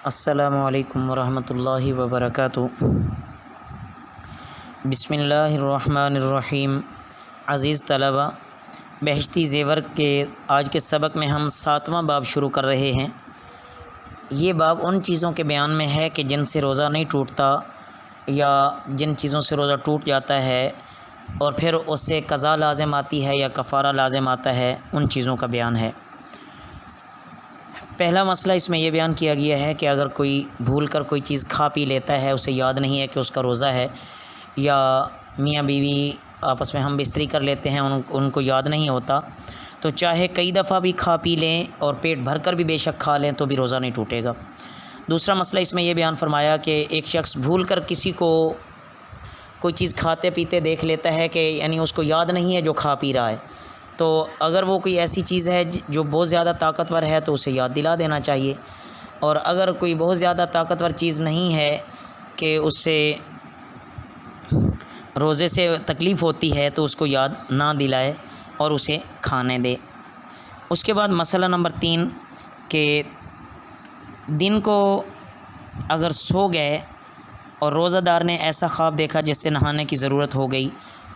السلام علیکم ورحمۃ اللہ وبرکاتہ۔ بسم اللہ الرحمن الرحیم۔ عزیز طلبہ، بہشتی زیور کے آج کے سبق میں ہم 7واں باب شروع کر رہے ہیں۔ یہ باب ان چیزوں کے بیان میں ہے کہ جن سے روزہ نہیں ٹوٹتا یا جن چیزوں سے روزہ ٹوٹ جاتا ہے اور پھر اس سے قضا لازم آتی ہے یا کفارہ لازم آتا ہے، ان چیزوں کا بیان ہے۔ پہلا مسئلہ اس میں یہ بیان کیا گیا ہے کہ اگر کوئی بھول کر کوئی چیز کھا پی لیتا ہے، اسے یاد نہیں ہے کہ اس کا روزہ ہے، یا میاں بیوی آپس میں ہم بستری کر لیتے ہیں، ان کو یاد نہیں ہوتا، تو چاہے کئی دفعہ بھی کھا پی لیں اور پیٹ بھر کر بھی بے شک کھا لیں تو بھی روزہ نہیں ٹوٹے گا۔ دوسرا مسئلہ اس میں یہ بیان فرمایا کہ ایک شخص بھول کر کسی کو کوئی چیز کھاتے پیتے دیکھ لیتا ہے کہ یعنی اس کو یاد نہیں ہے جو کھا پی رہا ہے، تو اگر وہ کوئی ایسی چیز ہے جو بہت زیادہ طاقتور ہے تو اسے یاد دلا دینا چاہیے، اور اگر کوئی بہت زیادہ طاقتور چیز نہیں ہے کہ اس سے روزے سے تکلیف ہوتی ہے تو اس کو یاد نہ دلائے اور اسے کھانے دے۔ اس کے بعد مسئلہ نمبر 3 کہ دن کو اگر سو گئے اور روزہ دار نے ایسا خواب دیکھا جس سے نہانے کی ضرورت ہو گئی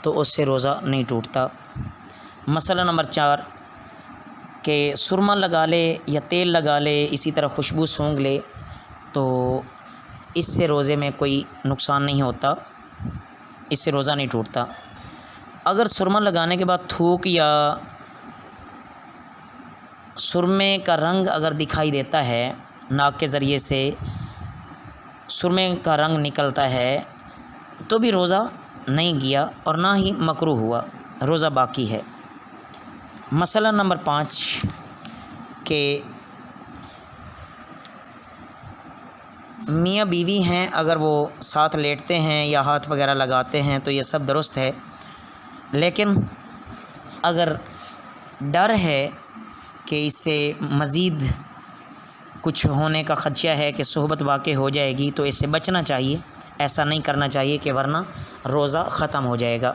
تو اس سے روزہ نہیں ٹوٹتا۔ مسئلہ نمبر 4 کہ سرما لگا لے یا تیل لگا لے، اسی طرح خوشبو سونگھ لے تو اس سے روزے میں کوئی نقصان نہیں ہوتا، اس سے روزہ نہیں ٹوٹتا۔ اگر سرما لگانے کے بعد تھوک یا سرمے کا رنگ اگر دکھائی دیتا ہے، ناک کے ذریعے سے سرمے کا رنگ نکلتا ہے تو بھی روزہ نہیں گیا اور نہ ہی مکروہ ہوا، روزہ باقی ہے۔ مسئلہ نمبر 5 کہ میاں بیوی ہیں، اگر وہ ساتھ لیٹتے ہیں یا ہاتھ وغیرہ لگاتے ہیں تو یہ سب درست ہے، لیکن اگر ڈر ہے کہ اس سے مزید کچھ ہونے کا خدشہ ہے کہ صحبت واقع ہو جائے گی تو اس سے بچنا چاہیے، ایسا نہیں کرنا چاہیے کہ ورنہ روزہ ختم ہو جائے گا۔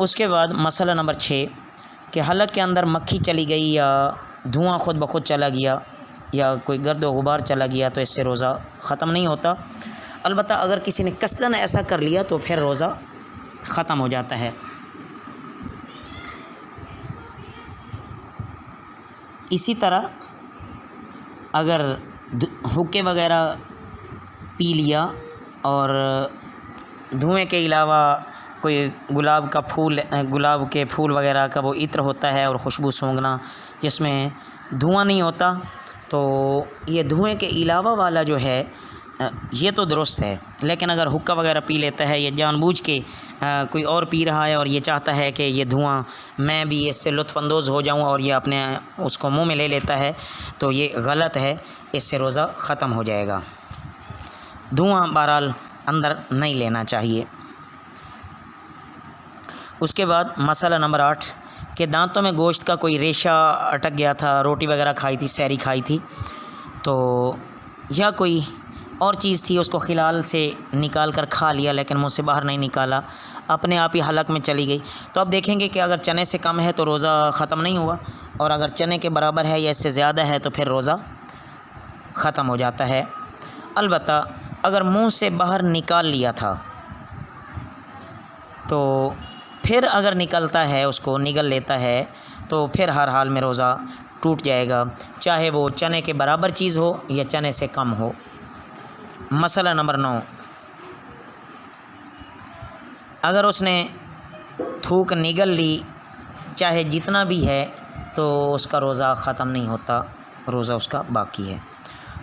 اس کے بعد مسئلہ نمبر 6 کہ حلق کے اندر مکھی چلی گئی یا دھواں خود بخود چلا گیا یا کوئی گرد و غبار چلا گیا تو اس سے روزہ ختم نہیں ہوتا، البتہ اگر کسی نے قصداً ایسا کر لیا تو پھر روزہ ختم ہو جاتا ہے۔ اسی طرح اگر حکے وغیرہ پی لیا اور دھوئیں کے علاوہ کوئی گلاب کے پھول وغیرہ کا وہ عطر ہوتا ہے اور خوشبو سونگھنا جس میں دھواں نہیں ہوتا، تو یہ دھوئیں کے علاوہ والا جو ہے یہ تو درست ہے، لیکن اگر حکا وغیرہ پی لیتا ہے یا جان بوجھ کے کوئی اور پی رہا ہے اور یہ چاہتا ہے کہ یہ دھواں میں بھی اس سے لطف اندوز ہو جاؤں اور یہ اپنے اس کو منہ میں لے لیتا ہے تو یہ غلط ہے، اس سے روزہ ختم ہو جائے گا۔ دھواں بہرحال اندر نہیں لینا چاہیے۔ اس کے بعد مسئلہ نمبر 8 کہ دانتوں میں گوشت کا کوئی ریشہ اٹک گیا تھا، روٹی وغیرہ کھائی تھی، سحری کھائی تھی، تو یا کوئی اور چیز تھی اس کو خلال سے نکال کر کھا لیا لیکن منہ سے باہر نہیں نکالا، اپنے آپ ہی حلق میں چلی گئی، تو اب دیکھیں گے کہ اگر چنے سے کم ہے تو روزہ ختم نہیں ہوا، اور اگر چنے کے برابر ہے یا اس سے زیادہ ہے تو پھر روزہ ختم ہو جاتا ہے۔ البتہ اگر منہ سے باہر نکال لیا تھا تو پھر اگر نکلتا ہے اس کو نگل لیتا ہے تو پھر ہر حال میں روزہ ٹوٹ جائے گا، چاہے وہ چنے کے برابر چیز ہو یا چنے سے کم ہو۔ مسئلہ نمبر 9 اگر اس نے تھوک نگل لی چاہے جتنا بھی ہے تو اس کا روزہ ختم نہیں ہوتا، روزہ اس کا باقی ہے۔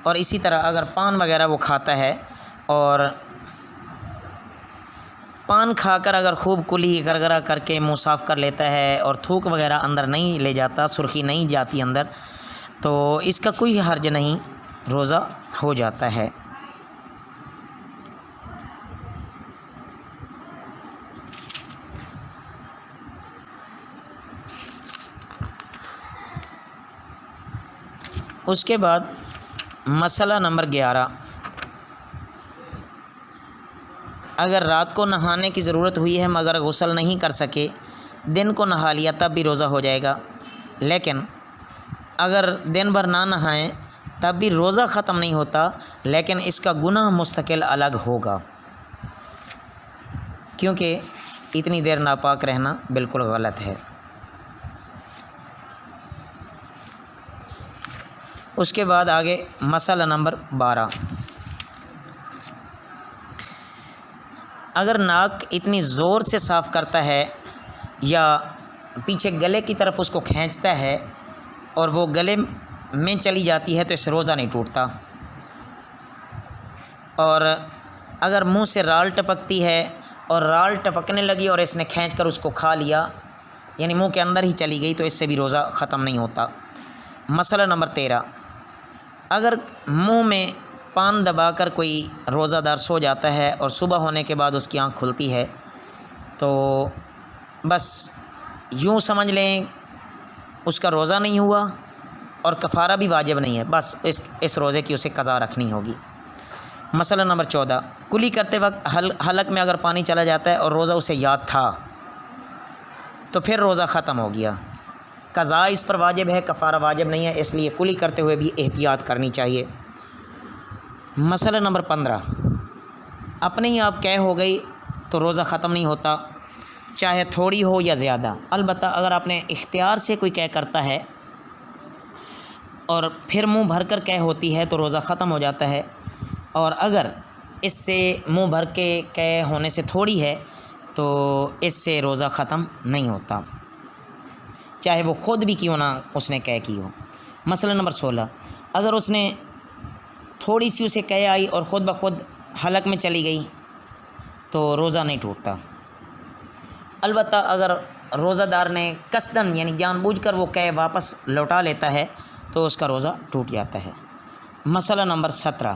اور اسی طرح اگر پان وغیرہ وہ کھاتا ہے اور پان کھا کر اگر خوب کلی گرگرا کر کے منہ صاف کر لیتا ہے اور تھوک وغیرہ اندر نہیں لے جاتا، سرخی نہیں جاتی اندر، تو اس کا کوئی حرج نہیں، روزہ ہو جاتا ہے۔ اس کے بعد مسئلہ نمبر 11 اگر رات کو نہانے کی ضرورت ہوئی ہے مگر غسل نہیں کر سکے، دن کو نہا لیا تب بھی روزہ ہو جائے گا، لیکن اگر دن بھر نہ نہائیں تب بھی روزہ ختم نہیں ہوتا، لیکن اس کا گناہ مستقل الگ ہوگا، کیونکہ اتنی دیر ناپاک رہنا بالکل غلط ہے۔ اس کے بعد آگے مسئلہ نمبر 12، اگر ناک اتنی زور سے صاف کرتا ہے یا پیچھے گلے کی طرف اس کو کھینچتا ہے اور وہ گلے میں چلی جاتی ہے تو اس سے روزہ نہیں ٹوٹتا، اور اگر منہ سے رال ٹپکتی ہے اور رال ٹپکنے لگی اور اس نے کھینچ کر اس کو کھا لیا، یعنی منہ کے اندر ہی چلی گئی، تو اس سے بھی روزہ ختم نہیں ہوتا۔ مسئلہ نمبر 13، اگر منہ میں پان دبا کر کوئی روزہ دار سو جاتا ہے اور صبح ہونے کے بعد اس کی آنکھ کھلتی ہے، تو بس یوں سمجھ لیں اس کا روزہ نہیں ہوا اور کفارہ بھی واجب نہیں ہے، بس اس روزے کی اسے قضا رکھنی ہوگی۔ مسئلہ نمبر 14، کلی کرتے وقت حلق میں اگر پانی چلا جاتا ہے اور روزہ اسے یاد تھا تو پھر روزہ ختم ہو گیا، قضا اس پر واجب ہے، کفارہ واجب نہیں ہے، اس لیے کلی کرتے ہوئے بھی احتیاط کرنی چاہیے۔ مسئلہ نمبر 15، اپنے ہی آپ قے ہو گئی تو روزہ ختم نہیں ہوتا، چاہے تھوڑی ہو یا زیادہ، البتہ اگر آپ نے اختیار سے کوئی قے کرتا ہے اور پھر منہ بھر کر قے ہوتی ہے تو روزہ ختم ہو جاتا ہے، اور اگر اس سے منہ بھر کے قے ہونے سے تھوڑی ہے تو اس سے روزہ ختم نہیں ہوتا، چاہے وہ خود بھی کیوں نہ اس نے قے کی ہو۔ مسئلہ نمبر 16، اگر اس نے تھوڑی سی اسے قے آئی اور خود بخود حلق میں چلی گئی تو روزہ نہیں ٹوٹتا، البتہ اگر روزہ دار نے قصداً یعنی جان بوجھ کر وہ قے واپس لوٹا لیتا ہے تو اس کا روزہ ٹوٹ جاتا ہے۔ مسئلہ نمبر 17،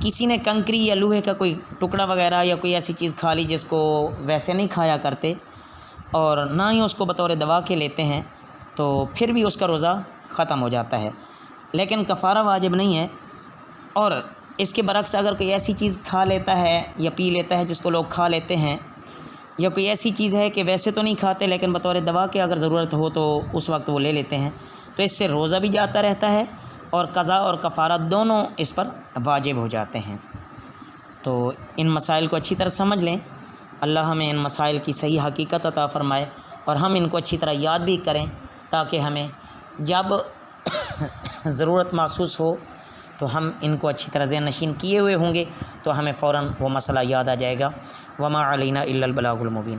کسی نے کنکری یا لوہے کا کوئی ٹکڑا وغیرہ یا کوئی ایسی چیز کھا لی جس کو ویسے نہیں کھایا کرتے اور نہ ہی اس کو بطور دوا کے لیتے ہیں، تو پھر بھی اس کا روزہ ختم ہو جاتا ہے، لیکن کفارہ واجب نہیں ہے۔ اور اس کے برعکس اگر کوئی ایسی چیز کھا لیتا ہے یا پی لیتا ہے جس کو لوگ کھا لیتے ہیں، یا کوئی ایسی چیز ہے کہ ویسے تو نہیں کھاتے لیکن بطور دوا کے اگر ضرورت ہو تو اس وقت وہ لے لیتے ہیں، تو اس سے روزہ بھی جاتا رہتا ہے اور قضا اور کفارہ دونوں اس پر واجب ہو جاتے ہیں۔ تو ان مسائل کو اچھی طرح سمجھ لیں، اللہ ہمیں ان مسائل کی صحیح حقیقت عطا فرمائے اور ہم ان کو اچھی طرح یاد بھی کریں، تاکہ ہمیں جب ضرورت محسوس ہو تو ہم ان کو اچھی طرح ذہن نشین کیے ہوئے ہوں گے تو ہمیں فوراً وہ مسئلہ یاد آ جائے گا۔ وما علینا الا البلاغ المبین۔